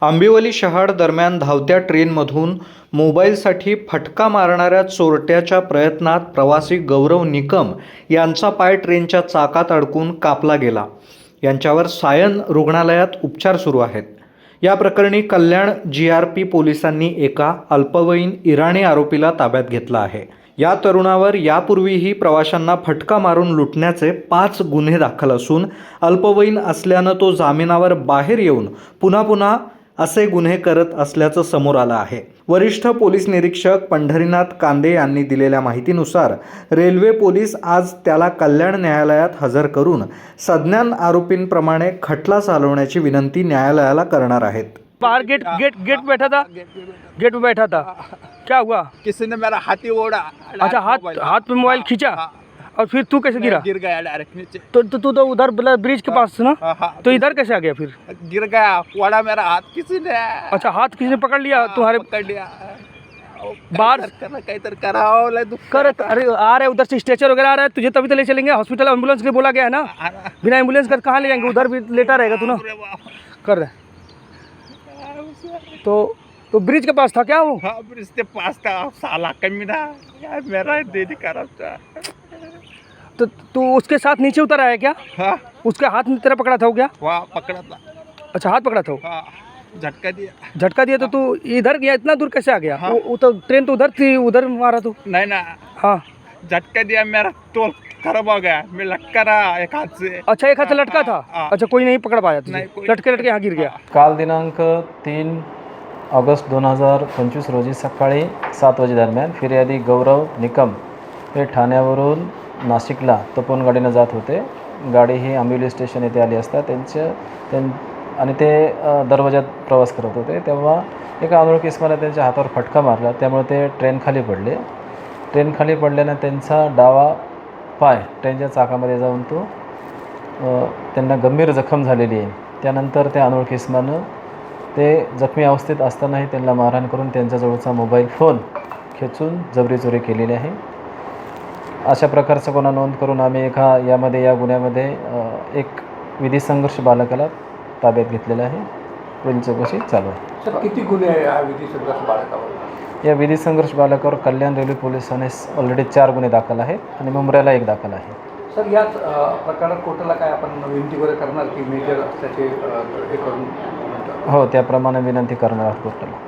आंबिवली शहाड दरम्यान धावत्या ट्रेनमधून मोबाईलसाठी फटका मारणाऱ्या चोरट्याच्या प्रयत्नात प्रवासी गौरव निकम यांचा पाय ट्रेनच्या चाकात अडकून कापला गेला. यांच्यावर सायन रुग्णालयात उपचार सुरू आहेत. या प्रकरणी कल्याण GRP पोलिसांनी एका अल्पवयीन इराणी आरोपीला ताब्यात घेतला आहे. या तरुणावर यापूर्वीही प्रवाशांना फटका मारून लुटण्याचे 5 गुन्हे दाखल असून अल्पवयीन असल्यानं तो जामिनावर बाहेर येऊन पुन्हा असे गुन्हे करत असल्याचं समोर आलं आहे. वरिष्ठ पोलीस निरीक्षक पंढरीनाथ कांदे यांनी दिलेल्या माहितीनुसार रेल्वे पोलीस आज त्याला कल्याण न्यायालयात हजर करून सज्ञान आरोपींप्रमाणे खटला चालवण्याची विनंती न्यायालयाला करणार आहेत. बाहर गेट पे बैठा था क्या हुआ? किसी ने मेरा हाथ ही ओढ़ा। अच्छा, हाथ पे मोबाइल खींचा और फिर तू कैसे गिरा? गिर गया डायरेक्ट नीचे। तू तो उधर ब्रिज के पास था ना? तो इधर कैसे आ गया फिर? गिर गया, ओढ़ा मेरा हाथ किसी ने। अच्छा, हाथ किसी ने पकड़ लिया तुम्हारे? पकड़ लिया। बाहर कहीं कराओ ले दुख कर। अरे आ रहे उधर से स्ट्रेचर वगैरह आ रहा है, तुझे तभी तो ले चलेंगे हॉस्पिटल। एम्बुलेंस के बोला गया है ना? बिना एम्बुलेंस कर कहाँ ले जाएंगे? उधर भी लेटा रहेगा तू ना। कर रहे तो ब्रिज के पास था क्या वो? हाँ, ब्रिज के पास था। साला कमीना यार, मेरा दीदी खराब था। तो तू उसके साथ नीचे उतर आया क्या? हाँ, उसके हाथ में तेरा पकड़ा था वो क्या? वहाँ पकड़ा था। अच्छा, हाथ पकड़ा था वो? हाँ, झटका दिया। झटका दिया तो तू इधर गया? इतना दूर कैसे आ गया? हाँ। वो तो ट्रेन तो उधर थी, उधर मारा तू? नहीं ना, हाँ। झटका दिया, मेरा तोल खराब हो गया। मैं लटका रहा एक हाथ से। अच्छा, एक हाथ से लटका था? हाँ। अच्छा, कोई नहीं पकड़ पाया तुझे? नहीं, कोई लटके यहाँ गिर गया? काल दिनांक 3 ऑगस्ट 2025 रोजी सकाळी 7 वाजे दरम्यान फिर्यादी गौरव निकम हे ठाण्यावरून नाशिकला तपोवन गाडीनं जात होते. गाडी ही आंबिवली स्टेशन येथे आली असता आणि ते दरवाजात प्रवास करत होते. तेव्हा एका अनोळखी इसमाने त्यांच्या हातावर फटका मारला. त्यामुळे ते ट्रेन खाली पडले. ट्रेन खाली पडल्यानं त्यांचा डावा पाय ट्रेनच्या चाकामध्ये जाऊन तो त्यांना गंभीर जखम झालेली आहे. त्यानंतर त्या अनोळखी इसमानं ते जखमी अवस्थेत असतानाही त्यांना मारहाण करून त्यांच्याजवळचा मोबाईल फोन खेचून जबरी चोरी केलेली आहे. अशा प्रकारचा गुन्हा नोंद करून आम्ही या गुन्ह्यामध्ये एक विधी संघर्ष बालकाला ताब्यात घेतलेला आहे. पुढील चौकशी चालू आहे. सर, किती गुन्हे आहे या विधी संघर्ष बालकावर? या विधी संघर्ष बालकावर कल्याण रेल्वे पोलिसांनी ऑलरेडी 4 गुन्हे दाखल आहेत आणि मुंब्र्याला 1 दाखल आहे. सर, याच प्रकारात कोर्टाला काय आपण विनंती वगैरे करणार की मेजर असल्याचे हे करून? हो, त्याप्रमाणे विनंती करणार आहोत कोर्टाला.